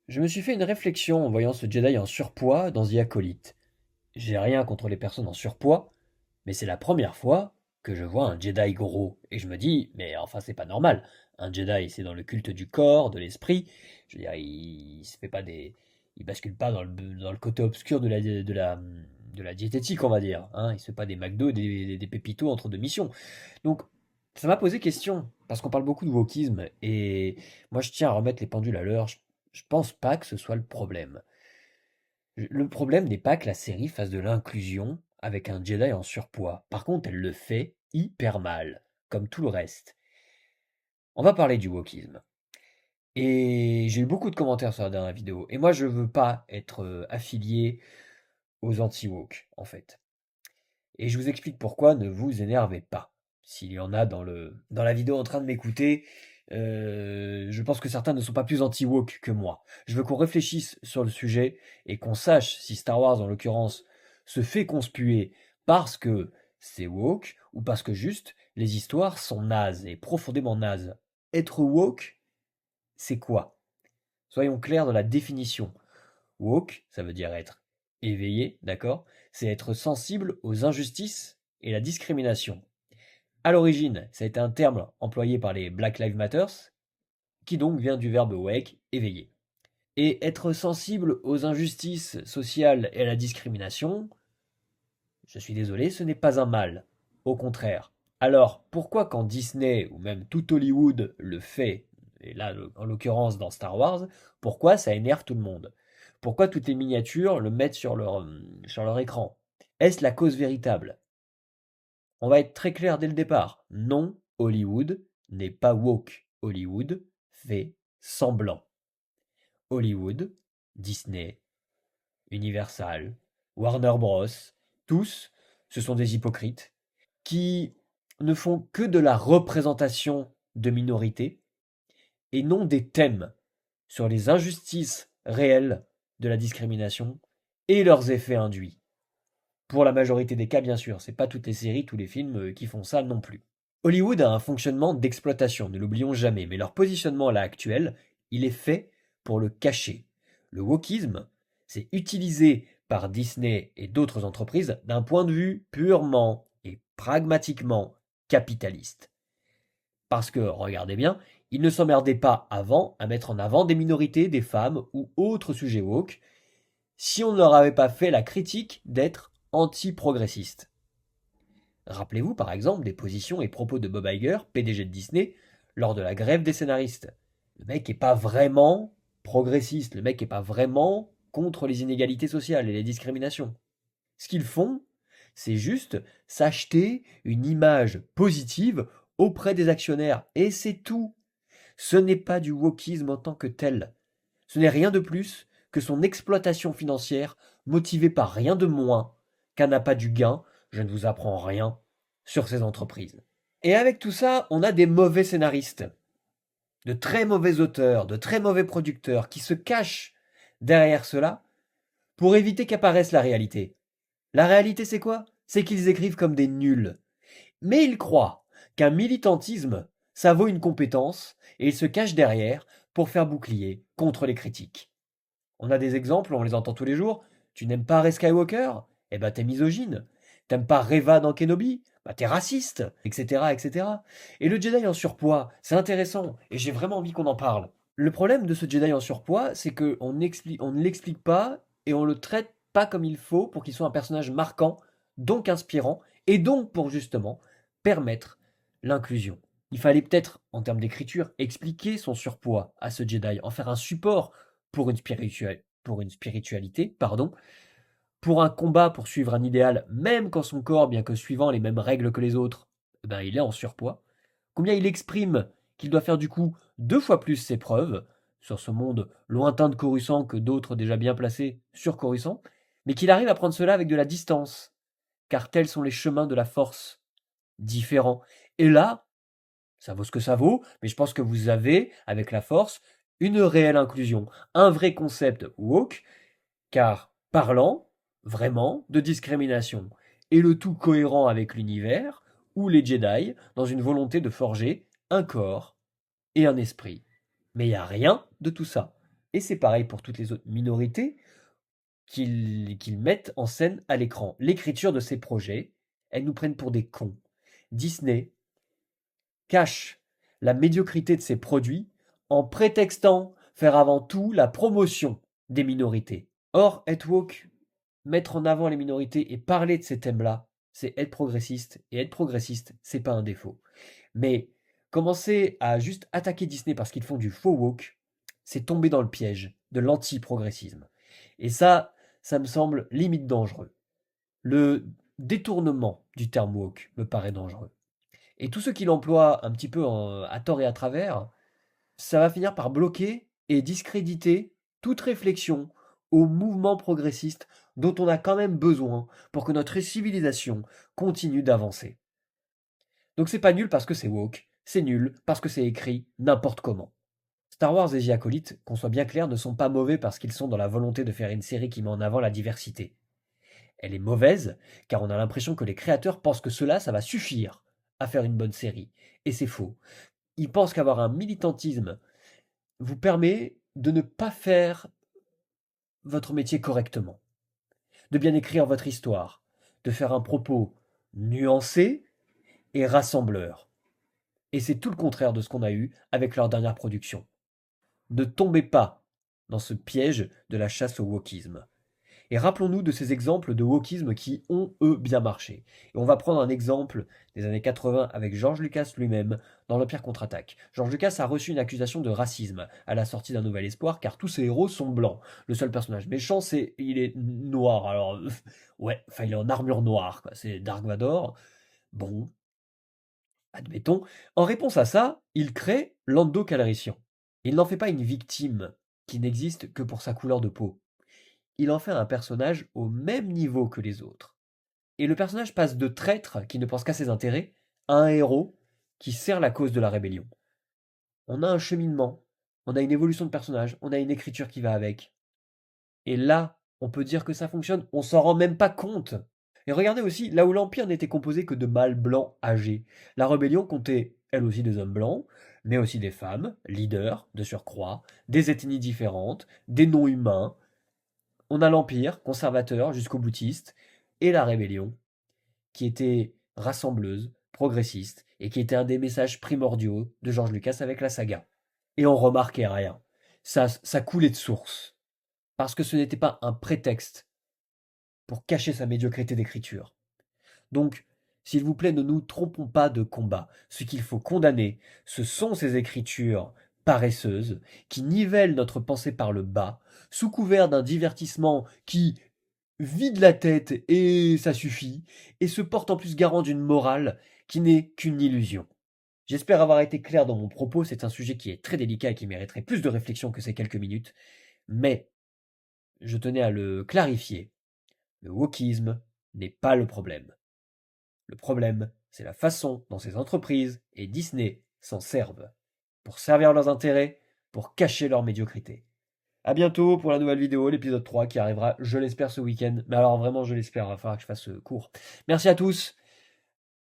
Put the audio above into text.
Je me suis fait une réflexion en voyant ce Jedi en surpoids dans The Acolyte. J'ai rien contre les personnes en surpoids, mais c'est la première fois que je vois un Jedi gros. Et je me dis, mais enfin c'est pas normal. Un Jedi c'est dans le culte du corps, de l'esprit. Je veux dire, il se fait pas des. Il bascule pas dans le côté obscur de la diététique, on va dire. Hein. Il se fait pas des McDo, des pépitos entre deux missions. Donc, ça m'a posé question, parce qu'on parle beaucoup de wokisme, et moi je tiens à remettre les pendules à l'heure. Je pense pas que ce soit le problème. Le problème n'est pas que la série fasse de l'inclusion avec un Jedi en surpoids. Par contre, elle le fait hyper mal, comme tout le reste. On va parler du wokisme. Et j'ai eu beaucoup de commentaires sur la dernière vidéo. Et moi, je veux pas être affilié aux anti-woke, en fait. Et je vous explique pourquoi, ne vous énervez pas. S'il y en a dans la vidéo en train de m'écouter, je pense que certains ne sont pas plus anti-woke que moi. Je veux qu'on réfléchisse sur le sujet et qu'on sache si Star Wars, en l'occurrence, se fait conspuer parce que c'est woke ou parce que juste les histoires sont nazes et profondément nazes. Être woke, c'est quoi? Soyons clairs dans la définition. Woke, ça veut dire être éveillé, d'accord? C'est être sensible aux injustices et la discrimination. À l'origine, ça a été un terme employé par les Black Lives Matter, qui donc vient du verbe wake, éveiller. Et être sensible aux injustices sociales et à la discrimination, je suis désolé, ce n'est pas un mal. Au contraire. Alors, pourquoi quand Disney, ou même tout Hollywood, le fait, et là, en l'occurrence dans Star Wars, pourquoi ça énerve tout le monde? Pourquoi toutes les miniatures le mettent sur leur écran? Est-ce la cause véritable? On va être très clair dès le départ. Non, Hollywood n'est pas woke. Hollywood fait semblant. Hollywood, Disney, Universal, Warner Bros., tous, ce sont des hypocrites qui ne font que de la représentation de minorités et non des thèmes sur les injustices réelles de la discrimination et leurs effets induits. Pour la majorité des cas, bien sûr, c'est pas toutes les séries, tous les films qui font ça non plus. Hollywood a un fonctionnement d'exploitation, ne l'oublions jamais, mais leur positionnement à l'heure actuelle, il est fait pour le cacher. Le wokisme, c'est utilisé par Disney et d'autres entreprises d'un point de vue purement et pragmatiquement capitaliste. Parce que, regardez bien, ils ne s'emmerdaient pas avant à mettre en avant des minorités, des femmes ou autres sujets woke, si on ne leur avait pas fait la critique d'être anti-progressistes. Rappelez-vous par exemple des positions et propos de Bob Iger, PDG de Disney, lors de la grève des scénaristes. Le mec n'est pas vraiment progressiste, le mec n'est pas vraiment contre les inégalités sociales et les discriminations. Ce qu'ils font, c'est juste s'acheter une image positive auprès des actionnaires. Et c'est tout. Ce n'est pas du wokisme en tant que tel. Ce n'est rien de plus que son exploitation financière motivée par rien de moins qu'un appât du gain, je ne vous apprends rien, sur ces entreprises. Et avec tout ça, on a des mauvais scénaristes, de très mauvais auteurs, de très mauvais producteurs qui se cachent derrière cela pour éviter qu'apparaisse la réalité. La réalité, c'est quoi? C'est qu'ils écrivent comme des nuls. Mais ils croient qu'un militantisme, ça vaut une compétence, et ils se cachent derrière pour faire bouclier contre les critiques. On a des exemples, on les entend tous les jours. Tu n'aimes pas Rey Skywalker? Eh ben t'es misogyne. T'aimes pas Reva dans Kenobi? Bah t'es raciste, etc., etc. Et le Jedi en surpoids, c'est intéressant, et j'ai vraiment envie qu'on en parle. Le problème de ce Jedi en surpoids, c'est qu'on ne l'explique pas et on le traite pas comme il faut pour qu'il soit un personnage marquant, donc inspirant, et donc pour justement permettre l'inclusion. Il fallait peut-être, en termes d'écriture, expliquer son surpoids à ce Jedi, en faire un support pour une spiritualité, pardon, pour un combat, pour suivre un idéal, même quand son corps, bien que suivant les mêmes règles que les autres, ben il est en surpoids. Combien il exprime qu'il doit faire du coup 2 fois plus ses preuves sur ce monde lointain de Coruscant que d'autres déjà bien placés sur Coruscant, mais qu'il arrive à prendre cela avec de la distance, car tels sont les chemins de la force, différents. Et là, ça vaut ce que ça vaut, mais je pense que vous avez, avec la force, une réelle inclusion, un vrai concept woke, car parlant vraiment de discrimination, et le tout cohérent avec l'univers, ou les Jedi, dans une volonté de forger un corps et un esprit. Mais il n'y a rien de tout ça. Et c'est pareil pour toutes les autres minorités qu'ils mettent en scène à l'écran. L'écriture de ces projets, elles nous prennent pour des cons. Disney cache la médiocrité de ses produits en prétextant faire avant tout la promotion des minorités. Or, être woke, mettre en avant les minorités et parler de ces thèmes-là, c'est être progressiste. Et être progressiste, c'est pas un défaut. Mais commencer à juste attaquer Disney parce qu'ils font du faux woke, c'est tomber dans le piège de l'anti-progressisme. Et ça me semble limite dangereux. Le détournement du terme woke me paraît dangereux. Et tous ceux qui l'emploient un petit peu à tort et à travers, ça va finir par bloquer et discréditer toute réflexion au mouvement progressiste dont on a quand même besoin pour que notre civilisation continue d'avancer. Donc c'est pas nul parce que c'est woke, c'est nul parce que c'est écrit n'importe comment. Star Wars et The Acolyte, qu'on soit bien clair, ne sont pas mauvais parce qu'ils sont dans la volonté de faire une série qui met en avant la diversité. Elle est mauvaise car on a l'impression que les créateurs pensent que cela, ça va suffire à faire une bonne série. Et c'est faux. Ils pensent qu'avoir un militantisme vous permet de ne pas faire votre métier correctement, de bien écrire votre histoire, de faire un propos nuancé et rassembleur. Et c'est tout le contraire de ce qu'on a eu avec leur dernière production. Ne tombez pas dans ce piège de la chasse au wokisme. Et rappelons-nous de ces exemples de wokisme qui ont, eux, bien marché. Et on va prendre un exemple des années 80 avec George Lucas lui-même dans l'Empire contre-attaque. George Lucas a reçu une accusation de racisme à la sortie d'un Nouvel Espoir car tous ses héros sont blancs. Le seul personnage méchant, il est noir. Alors, ouais, enfin, il est en armure noire, quoi. C'est Dark Vador. Bon, admettons. En réponse à ça, il crée Lando Calrissian. Il n'en fait pas une victime qui n'existe que pour sa couleur de peau. Il en fait un personnage au même niveau que les autres. Et le personnage passe de traître qui ne pense qu'à ses intérêts à un héros qui sert la cause de la rébellion. On a un cheminement, on a une évolution de personnage, on a une écriture qui va avec. Et là, on peut dire que ça fonctionne, on s'en rend même pas compte. Et regardez aussi, là où l'Empire n'était composé que de mâles blancs âgés, la rébellion comptait elle aussi des hommes blancs, mais aussi des femmes, leaders, de surcroît, des ethnies différentes, des non-humains. On a l'Empire, conservateur jusqu'au boutiste, et la rébellion, qui était rassembleuse, progressiste, et qui était un des messages primordiaux de George Lucas avec la saga. Et on remarquait rien. Ça coulait de source. Parce que ce n'était pas un prétexte pour cacher sa médiocrité d'écriture. Donc, s'il vous plaît, ne nous trompons pas de combat. Ce qu'il faut condamner, ce sont ces écritures paresseuses qui nivellent notre pensée par le bas, sous couvert d'un divertissement qui vide la tête et ça suffit, et se porte en plus garant d'une morale qui n'est qu'une illusion. J'espère avoir été clair dans mon propos, c'est un sujet qui est très délicat et qui mériterait plus de réflexion que ces quelques minutes, mais je tenais à le clarifier. Le wokisme n'est pas le problème. Le problème, c'est la façon dont ces entreprises et Disney s'en servent. Pour servir leurs intérêts, pour cacher leur médiocrité. À bientôt pour la nouvelle vidéo, l'épisode 3 qui arrivera, je l'espère, ce week-end. Mais alors vraiment, je l'espère, il va falloir que je fasse court. Merci à tous